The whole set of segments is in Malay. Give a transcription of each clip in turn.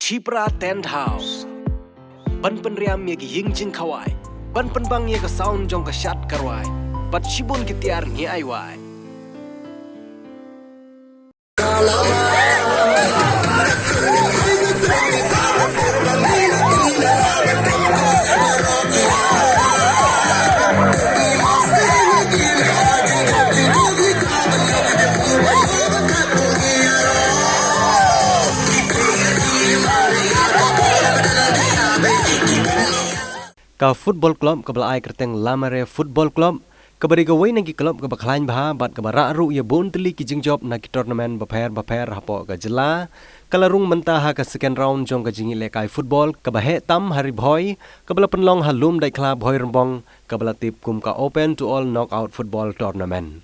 Chipra Tent House. Ban penriam ye ki ying jing khawai. Ban penbang ye ka sound jong ka shat karwai. Pat shibun ki tiar ngi ai wai. Ka football club ka belai kerteng Lamare football club ka bari ka wei nagi club ka bakhlain bha bat ka bara ru ye bon teli ki jingjob na ki tournament baper hapo ka jela kalarung menta ha ka second round jong ka jingi lekai football ka bahe tam hari bhoi ka bala penlong ha Lumdaitkhla Bhoirymbong ka bala tip kum ka open to all knockout football tournament.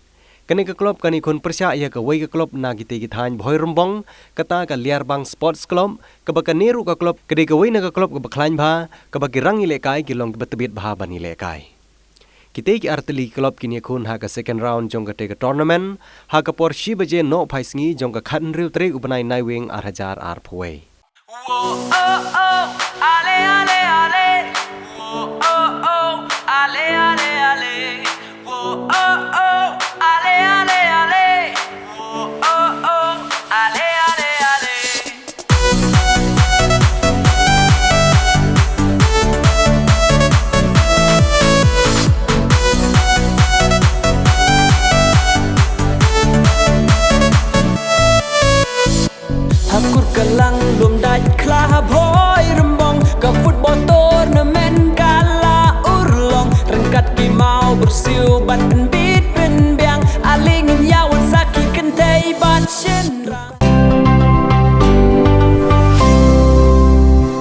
Kani ka club kani kun Pyrshah ya ka wei ka club na ki te ki thain Bhoirymbong kata ka Liarbang sports club ka ba ka neru ka club ka de ka wei na ka club ka bakhlain bha ka ba ki rangi lekai ki long batbit bha bani lekai. Kita ki arteli club kini kun ha ka second round jong ka te ka tournament ha ka por shi baje no phaisngi jong ka khan riu tre ubanai nai wing 8000 ar phoi. Oh oh ale ale ale oh oh ale ale ale oh oh ale ale ale oh oh ale ale ale. Akur kelang Lumdaitkhla Bhoirymbong ke football tournament kala urlong rengkat ki mau bersiu bat pen bit pen biang aling nyawan saki kentai bat